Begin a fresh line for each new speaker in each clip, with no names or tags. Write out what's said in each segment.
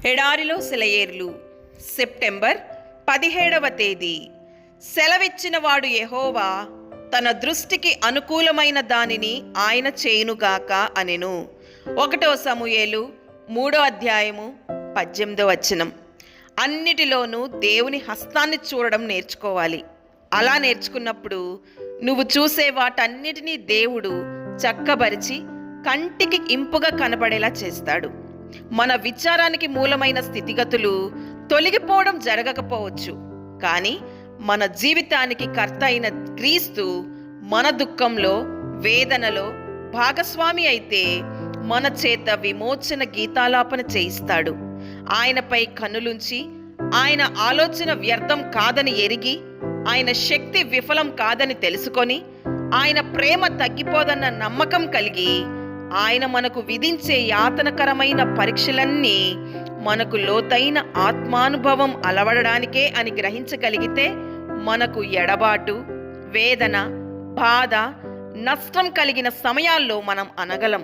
ఎడారిలో సెలయేర్లు సెప్టెంబర్ 17వ తేదీ. సెలవిచ్చిన వాడు యెహోవా, తన దృష్టికి అనుకూలమైన దానిని ఆయన చేయునుగాక అనెను. 1 సమూయేలు 3వ అధ్యాయము 18వ వచనం. అన్నిటిలోనూ దేవుని హస్తాన్ని చూడడం నేర్చుకోవాలి. అలా నేర్చుకున్నప్పుడు నువ్వు చూసే వాటన్నిటినీ దేవుడు చక్కబరిచి కంటికి ఇంపుగా కనబడేలా చేస్తాడు. మన విచారానికి మూలమైన స్థితిగతులు తొలగిపోవడం జరగకపోవచ్చు, కానీ మన జీవితానికి కర్త అయిన క్రీస్తు మన దుఃఖంలో, వేదనలో భాగస్వామి అయితే మన చేత విమోచన గీతాలాపన చేయిస్తాడు. ఆయనపై కన్నులుంచి ఆయన ఆలోచన వ్యర్థం కాదని ఎరిగి, ఆయన శక్తి విఫలం కాదని తెలుసుకొని, ఆయన ప్రేమ తగ్గిపోదన్న నమ్మకం కలిగి, ఆయన మనకు విధించే యాతనకరమైన పరీక్షలన్నీ మనకు లోతైన ఆత్మానుభవం అలవడడానికే అని గ్రహించగలిగితే మనకు ఎడబాటు, వేదన, బాధ, నష్టం కలిగిన సమయాల్లో మనం అనగలం,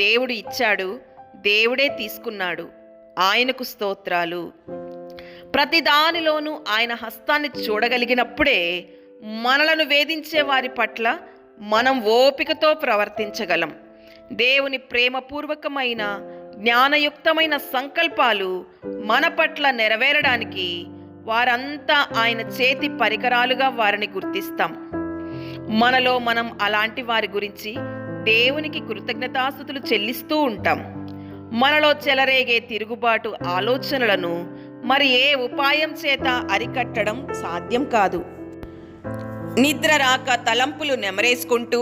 దేవుడు ఇచ్చాడు, దేవుడే తీసుకున్నాడు, ఆయనకు స్తోత్రాలు. ప్రతిదానిలోనూ ఆయన హస్తాన్ని చూడగలిగినప్పుడే మనలను వేధించే వారి పట్ల మనం ఓపికతో ప్రవర్తించగలం. దేవుని ప్రేమపూర్వకమైన జ్ఞానయుక్తమైన సంకల్పాలు మన పట్ల నెరవేరడానికి వారంతా ఆయన చేతి పరికరాలుగా వారిని గుర్తిస్తాం. మనలో మనం అలాంటి వారి గురించి దేవునికి కృతజ్ఞతాస్తుతులు చెల్లిస్తూ ఉంటాం. మనలో చెలరేగే తిరుగుబాటు ఆలోచనలను మరి ఏ ఉపాయం చేత అరికట్టడం సాధ్యం కాదు. నిద్ర రాక తలంపులు నెమరేసుకుంటూ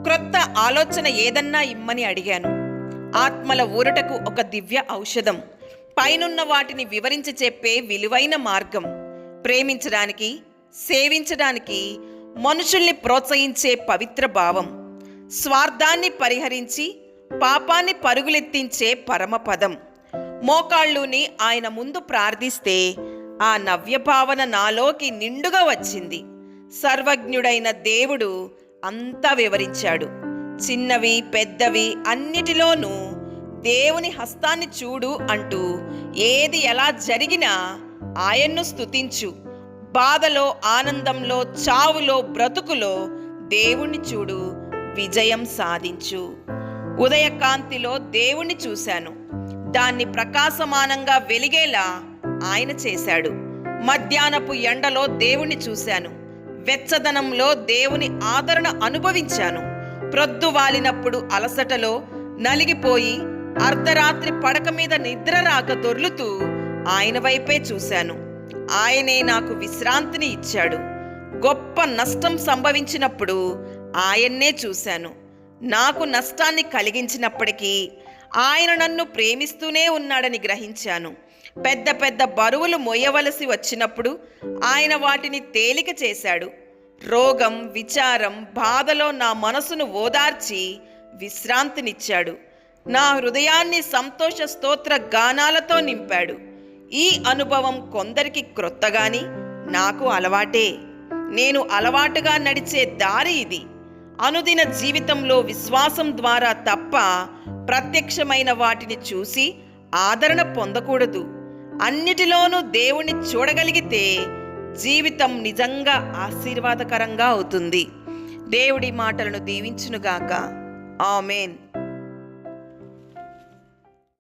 క్రొత్త ఆలోచన ఏదన్నా ఇమ్మని అడిగాను. ఆత్మల ఊరటకు ఒక దివ్య ఔషధం, పైనున్న వాటిని వివరించి చెప్పే విలువైన మార్గం, ప్రేమించడానికి, సేవించడానికి, మనుషుల్ని ప్రోత్సహించే పవిత్ర భావం, స్వార్థాన్ని పరిహరించి పాపాన్ని పరుగులెత్తించే పరమపదం. మోకాళ్ళుని ఆయన ముందు ప్రార్థిస్తే ఆ నవ్యభావన నాలోకి నిండుగా వచ్చింది. సర్వజ్ఞుడైన దేవుడు అంతా వివరించాడు. చిన్నవి పెద్దవి అన్నిటిలోనూ దేవుని హస్తాన్ని చూడు అంటూ ఏది ఎలా జరిగినా ఆయన్ను స్తుతించు. బాధలో, ఆనందంలో, చావులో, బ్రతుకులో దేవుణ్ణి చూడు, విజయం సాధించు. ఉదయకాంతిలో దేవుణ్ణి చూశాను, దాన్ని ప్రకాశమానంగా వెలిగేలా ఆయన చేశాడు. మధ్యాహ్నపు ఎండలో దేవుణ్ణి చూశాను, వెచ్చదనంలో దేవుని ఆదరణ అనుభవించాను. ప్రొద్దువాలినప్పుడు అలసటలో నలిగిపోయి అర్ధరాత్రి పడక మీద నిద్ర రాక దొర్లుతూ ఆయన వైపే చూశాను. ఆయనే నాకు విశ్రాంతిని ఇచ్చాడు. గొప్ప నష్టం సంభవించినప్పుడు ఆయన్నే చూశాను. నాకు నష్టాన్ని కలిగించినప్పటికీ ఆయన నన్ను ప్రేమిస్తూనే ఉన్నాడని గ్రహించాను. పెద్ద పెద్ద బరువులు మోయవలసి వచ్చినప్పుడు ఆయన వాటిని తేలిక చేశాడు. రోగం, విచారం, బాధలో నా మనసును ఓదార్చి విశ్రాంతినిచ్చాడు. నా హృదయాన్ని సంతోష స్తోత్ర గానాలతో నింపాడు. ఈ అనుభవం కొందరికి క్రొత్తగాని నాకు అలవాటే. నేను అలవాటుగా నడిచే దారి ఇది. అనుదిన జీవితంలో విశ్వాసం ద్వారా తప్ప ప్రత్యక్షమైన వాటిని చూసి ఆదరణ పొందకూడదు. అన్నిటిలోనూ దేవుణ్ణి చూడగలిగితే జీవితం నిజంగా ఆశీర్వాదకరంగా అవుతుంది. దేవుడి మాటలను దీవించునుగాక. ఆమేన్.